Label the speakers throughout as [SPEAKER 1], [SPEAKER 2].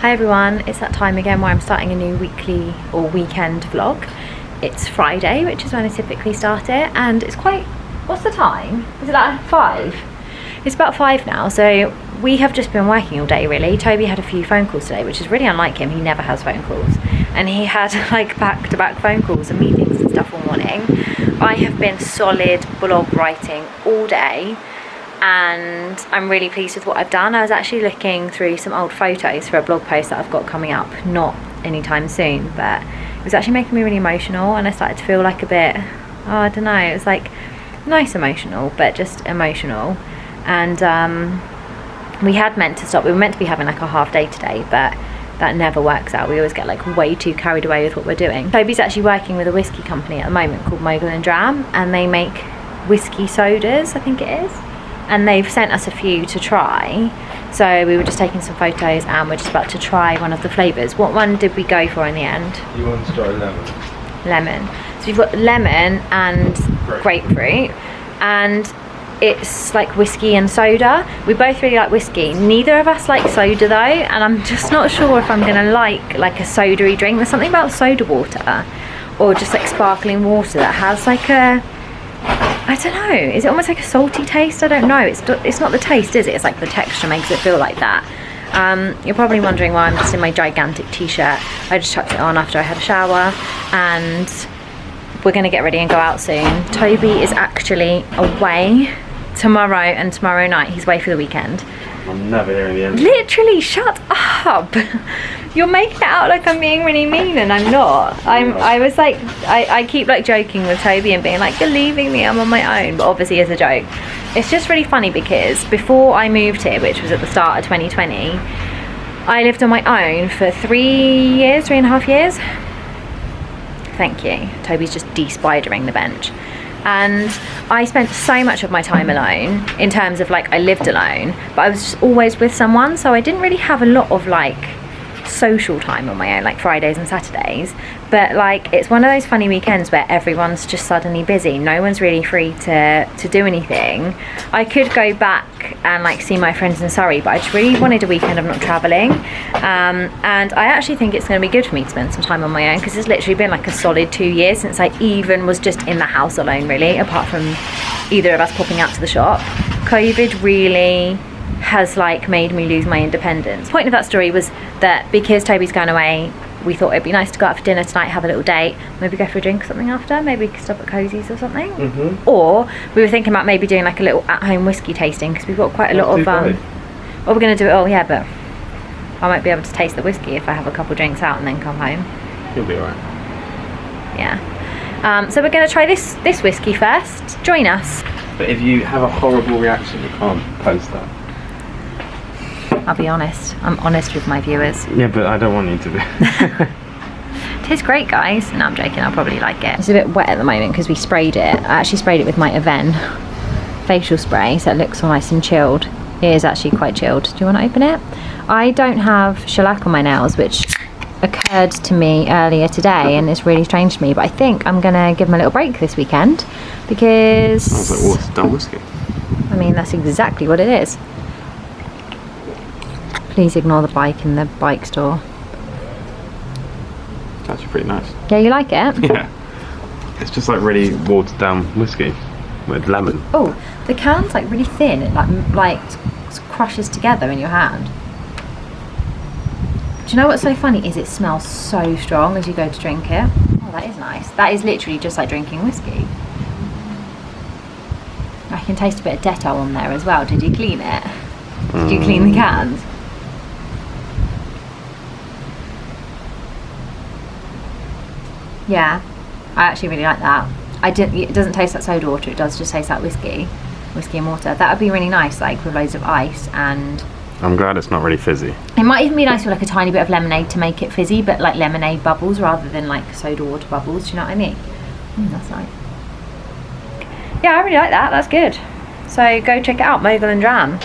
[SPEAKER 1] Hi everyone, it's that time again where I'm starting a new weekly or weekend vlog. It's Friday, which is when I typically start it, and it's quite, what's the time? Is it like 5? It's about 5 now, so we have just been working all day really. Toby had a few phone calls today, which is really unlike him. He never has phone calls, and he had like back-to-back phone calls and meetings and stuff all morning. I have been solid blog writing all day, and I'm really pleased with what I've done. I was actually looking through some old photos for a blog post that I've got coming up, not anytime soon, but it was actually making me really emotional, and I started to feel like a bit, I don't know, it was like nice emotional, but just emotional. And we had meant to stop, we were meant to be having like a half day today, but that never works out. We always get like way too carried away with what we're doing. Toby's actually working with a whiskey company at the moment called Mogul and Dram, and they make whiskey sodas, I think it is. And they've sent us a few to try, so we were just taking some photos and we're just about to try one of the flavours. What one did we go for in the end?
[SPEAKER 2] You want to try
[SPEAKER 1] Lemon. So we've got lemon and grapefruit, and it's like whiskey and soda. We both really like whiskey. Neither of us like soda though, and I'm just not sure if I'm gonna like a soda-y drink. There's something about soda water or just like sparkling water that has like a, I don't know, is it almost like a salty taste? I don't know. It's not the taste, is it? It's like the texture makes it feel like that. You're probably wondering why I'm just in my gigantic t-shirt. I just chucked it on after I had a shower, and we're going to get ready and go out soon. Toby is actually away tomorrow and tomorrow night. He's away for the weekend.
[SPEAKER 2] I'm never hearing the end.
[SPEAKER 1] Literally, shut up. You're making it out like I'm being really mean, and I'm not. I was like, I keep like joking with Toby and being like, you're leaving me, I'm on my own, but obviously as a joke. It's just really funny because before I moved here, which was at the start of 2020, I lived on my own for 3.5 years. Thank you. Toby's just de-spidering the bench. And I spent so much of my time alone, in terms of like I lived alone, but I was just always with someone, so I didn't really have a lot of like social time on my own, like Fridays and Saturdays. But like it's one of those funny weekends where everyone's just suddenly busy, no one's really free to do anything. I could go back and like see my friends in Surrey, but I just really wanted a weekend of not travelling, and I actually think it's going to be good for me to spend some time on my own, because it's literally been like a solid 2 years since I even was just in the house alone really, apart from either of us popping out to the shop. COVID really has like made me lose my independence. The point of that story was that because Toby's going away, we thought it'd be nice to go out for dinner tonight, have a little date, maybe go for a drink or something after, maybe we could stop at Cozy's or something. Or we were thinking about maybe doing like a little at-home whiskey tasting, because we've got quite a lot of well, we're going to do it all, yeah, but I might be able to taste the whiskey if I have a couple drinks out and then come home.
[SPEAKER 2] You'll be alright.
[SPEAKER 1] Yeah. So we're going to try this whiskey first. Join us.
[SPEAKER 2] But if you have a horrible reaction, you can't post that.
[SPEAKER 1] I'll be honest. I'm honest with my viewers.
[SPEAKER 2] Yeah, but I don't want you to be.
[SPEAKER 1] It tastes great, guys. No, I'm joking. I'll probably like it. It's a bit wet at the moment because we sprayed it. I actually sprayed it with my Aven facial spray, so it looks all nice and chilled. It is actually quite chilled. Do you want to open it? I don't have shellac on my nails, which occurred to me earlier today, and it's really strange to me, but I think I'm going to give them a little break this weekend, because...
[SPEAKER 2] Sounds like watered down whiskey.
[SPEAKER 1] I mean, that's exactly what it is. Please ignore the bike in the bike store.
[SPEAKER 2] It's actually pretty nice.
[SPEAKER 1] Yeah, you like it?
[SPEAKER 2] Yeah. It's just like really watered down whiskey with lemon.
[SPEAKER 1] Oh, the can's like really thin. It like crushes together in your hand. Do you know what's so funny is it smells so strong as you go to drink it. Oh, that is nice. That is literally just like drinking whiskey. I can taste a bit of Dettol on there as well. Did you clean it? Did you clean the cans? Yeah, I actually really like that. It doesn't taste like soda water, it does just taste like whiskey and water. That would be really nice, like with loads of ice, and
[SPEAKER 2] I'm glad it's not really fizzy.
[SPEAKER 1] it might even be nice with like a tiny bit of lemonade to make it fizzy, but like lemonade bubbles rather than like soda water bubbles. Do you know what I mean? That's nice. Yeah, I really like that. That's good. So go check it out, Mogul and Dram.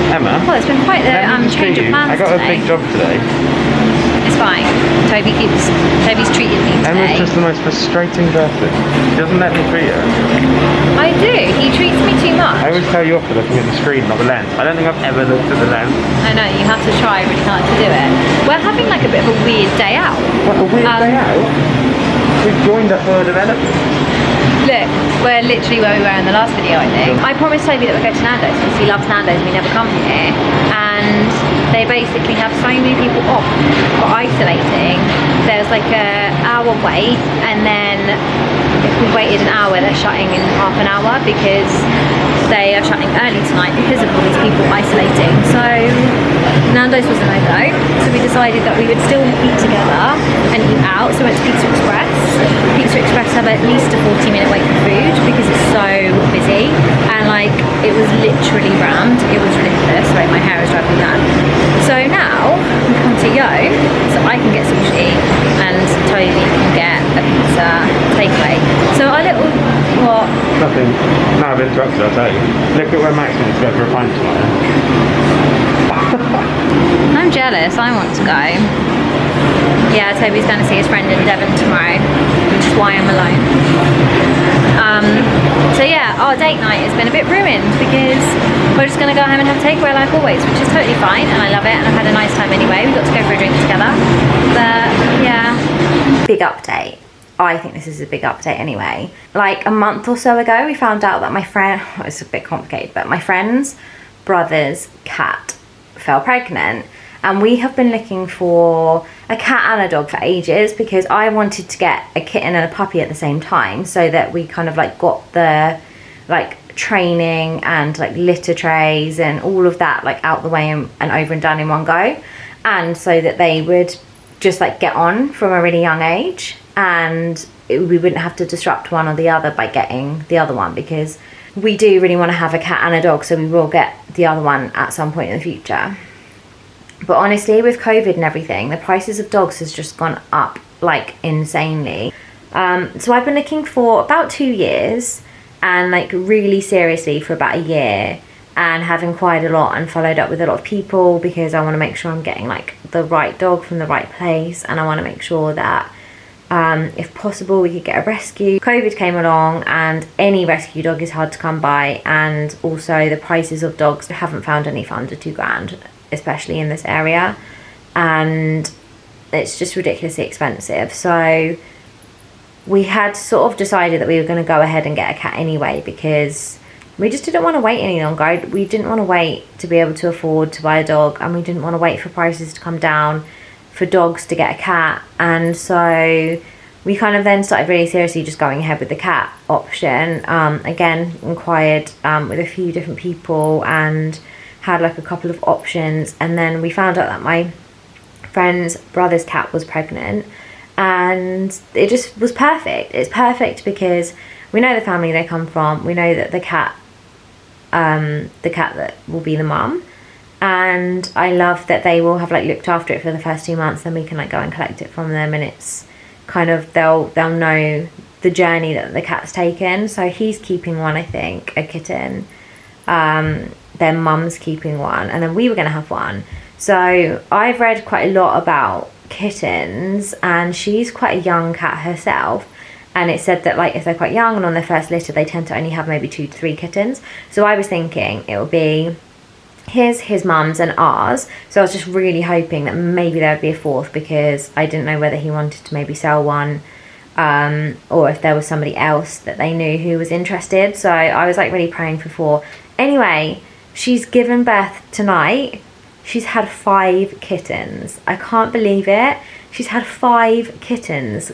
[SPEAKER 2] Emma.
[SPEAKER 1] Well, it's been quite the
[SPEAKER 2] let me just
[SPEAKER 1] change
[SPEAKER 2] treat
[SPEAKER 1] of
[SPEAKER 2] you.
[SPEAKER 1] plans
[SPEAKER 2] I got
[SPEAKER 1] today.
[SPEAKER 2] a big job today.
[SPEAKER 1] It's fine. Toby's treated me today.
[SPEAKER 2] Emma's just the most frustrating person. She doesn't let me treat her.
[SPEAKER 1] I do. He treats me too much.
[SPEAKER 2] I always tell you off for looking at the screen, not the lens. I don't think I've ever looked at the lens.
[SPEAKER 1] I know, you have to try really hard to do it. We're having like a bit of a weird day out.
[SPEAKER 2] What a weird day out. We've joined a herd of elephants.
[SPEAKER 1] Look, we're literally where we were in the last video, I think. I promised Toby that we'd go to Nando's because he loves Nando's and we never come here. And they basically have so many people off for isolating. There's like an hour wait, and then if we waited an hour, they're shutting in half an hour because they are shutting early tonight because of all these people isolating. So Nando's was a no-go. So we decided that we would still eat together and eat out. So we went to Pizza Express. Pizza Express have at least a 40-minute wait for food because it's so busy, and like it was literally rammed. It was ridiculous. Right, my hair is driving me mad. So now we've come to Yo, so I can get sushi and Toby can get a pizza takeaway. So our little what?
[SPEAKER 2] Nothing. No, I've interrupted, I'll tell you. Look at where Max wants to go for a pint tomorrow.
[SPEAKER 1] I'm jealous. I want to go. Yeah, Toby's going to see his friend in Devon tomorrow, which is why I'm alone. So yeah, our date night has been a bit ruined because we're just going to go home and have takeaway like always, which is totally fine, and I love it, and I've had a nice time anyway. We got to go for a drink together. But yeah. Big update. I think this is a big update anyway. Like a month or so ago, we found out that my friend, well, it's a bit complicated, but my friend's brother's cat fell pregnant, and we have been looking for a cat and a dog for ages because I wanted to get a kitten and a puppy at the same time so that we kind of like got the like training and like litter trays and all of that like out the way and over and done in one go, and so that they would just like get on from a really young age, and we wouldn't have to disrupt one or the other by getting the other one, because we do really want to have a cat and a dog, so we will get the other one at some point in the future. But honestly, with COVID and everything, the prices of dogs has just gone up like insanely. So I've been looking for about 2 years, and like really seriously for about a year, and have inquired a lot and followed up with a lot of people because I want to make sure I'm getting like the right dog from the right place, and I want to make sure that if possible we could get a rescue. COVID came along and any rescue dog is hard to come by, and also the prices of dogs, I haven't found any for under £2,000, especially in this area, and it's just ridiculously expensive. So we had sort of decided that we were going to go ahead and get a cat anyway because we just didn't want to wait any longer. We didn't want to wait to be able to afford to buy a dog, and we didn't want to wait for prices to come down for dogs to get a cat. And so we kind of then started really seriously just going ahead with the cat option. Again, inquired with a few different people and had like a couple of options, and then we found out that my friend's brother's cat was pregnant, and it just was perfect. It's perfect because we know the family they come from, we know that the cat that will be the mum, and I love that they will have like looked after it for the first 2 months, then we can like go and collect it from them, and it's kind of they'll know the journey that the cat's taken. So he's keeping one, I think, a kitten, their mum's keeping one, and then we were going to have one. So I've read quite a lot about kittens, and she's quite a young cat herself, and it said that like if they're quite young and on their first litter they tend to only have maybe 2 to 3 kittens. So I was thinking it would be his mum's and ours, so I was just really hoping that maybe there would be a 4th, because I didn't know whether he wanted to maybe sell one, or if there was somebody else that they knew who was interested. So I was like really praying for 4. Anyway, she's given birth tonight. She's had 5 kittens. I can't believe it. She's had 5 kittens.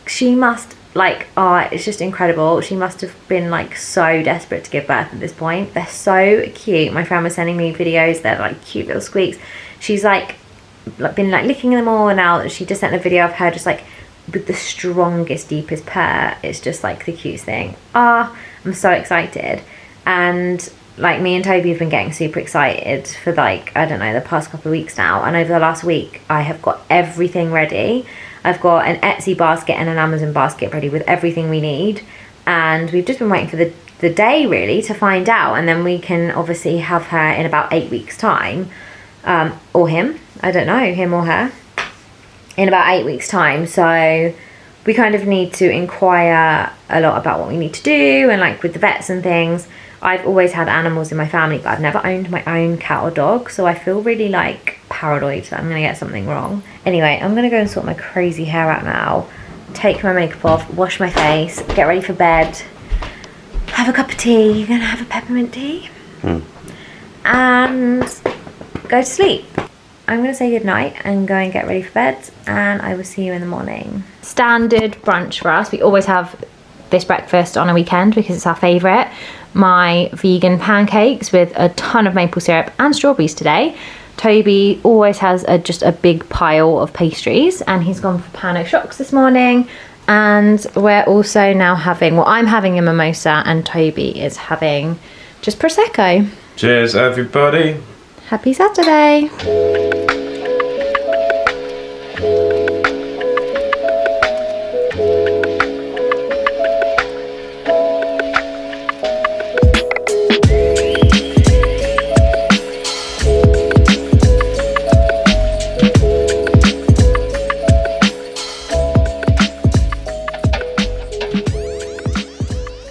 [SPEAKER 1] She must like, oh, it's just incredible. She must have been like so desperate to give birth at this point. They're so cute. My friend was sending me videos. They're like cute little squeaks. She's like been like licking them all, and now she just sent a video of her just like with the strongest, deepest purr. It's just like the cutest thing. I'm so excited. And like me and Toby have been getting super excited for like, I don't know, the past couple of weeks now. And over the last week, I have got everything ready. I've got an Etsy basket and an Amazon basket ready with everything we need. And we've just been waiting for the the day really to find out, and then we can obviously have her in about 8 weeks time, or him, I don't know, him or her, in about 8 weeks time. So we kind of need to inquire a lot about what we need to do, and like with the vets and things. I've always had animals in my family, but I've never owned my own cat or dog, so I feel really like paranoid that I'm gonna get something wrong. Anyway, I'm gonna go and sort my crazy hair out now, take my makeup off, wash my face, get ready for bed, have a cup of tea. You're gonna have a peppermint tea, and go to sleep. I'm gonna say goodnight and go and get ready for bed, and I will see you in the morning. Standard brunch for us. We always have this breakfast on a weekend because it's our favourite. My vegan pancakes with a ton of maple syrup and strawberries today. Toby always has just a big pile of pastries, and he's gone for pano shocks this morning. And we're also now having, well, I'm having a mimosa and Toby is having just Prosecco.
[SPEAKER 2] Cheers, everybody.
[SPEAKER 1] Happy Saturday.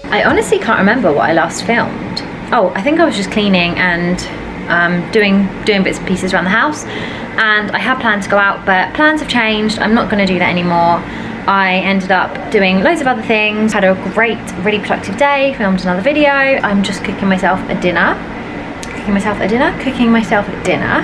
[SPEAKER 1] I honestly can't remember what I last filmed. Oh, I think I was just cleaning and doing bits and pieces around the house, and I had planned to go out, but plans have changed. I'm not going to do that anymore. I ended up doing loads of other things, had a great, really productive day, filmed another video. I'm just cooking myself a dinner. Cooking myself a dinner.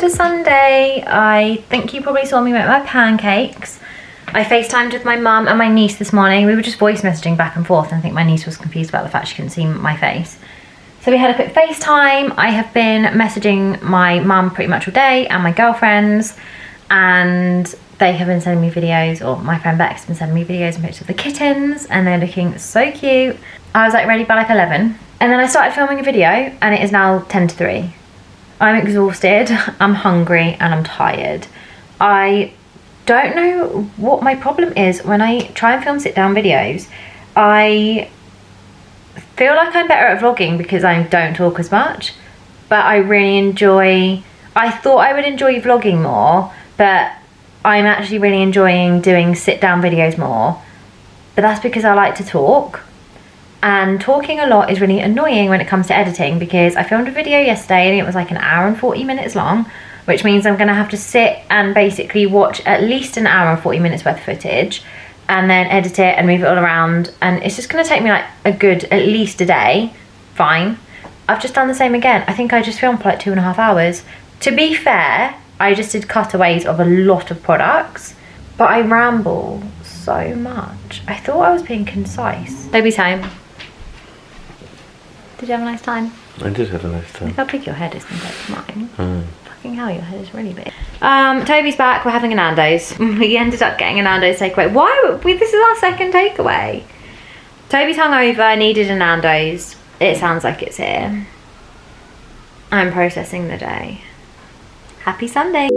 [SPEAKER 1] Sunday. I think you probably saw me make my pancakes. I FaceTimed with my mum and my niece this morning. We were just voice messaging back and forth, and I think my niece was confused about the fact she couldn't see my face. So we had a quick FaceTime. I have been messaging my mum pretty much all day and my girlfriends, and they have been sending me videos, or my friend Beck's been sending me videos and pictures of the kittens, and they're looking so cute. I was like ready by like 11, and then I started filming a video, and it is now 10 to 3. I'm exhausted, I'm hungry, and I'm tired. I don't know what my problem is when I try and film sit down videos. I feel like I'm better at vlogging because I don't talk as much, but I really enjoy, I thought I would enjoy vlogging more, but I'm actually really enjoying doing sit down videos more. But that's because I like to talk. And talking a lot is really annoying when it comes to editing, because I filmed a video yesterday and it was like an hour and 40 minutes long, which means I'm gonna have to sit and basically watch at least an hour and 40 minutes worth of footage and then edit it and move it all around, and it's just gonna take me like a good, at least a day. Fine. I've just done the same again. I think I just filmed for like 2.5 hours. To be fair, I just did cutaways of a lot of products, but I ramble so much. I thought I was being concise. Toby's home. Did you have a nice time?
[SPEAKER 2] I did have a nice time.
[SPEAKER 1] Look how big your head is compared to mine. Fucking hell, your head is really big. Toby's back. We're having a Nando's. We ended up getting a Nando's takeaway. Why? This is our second takeaway. Toby's hungover, needed a Nando's. It sounds like it's here. I'm processing the day. Happy Sunday.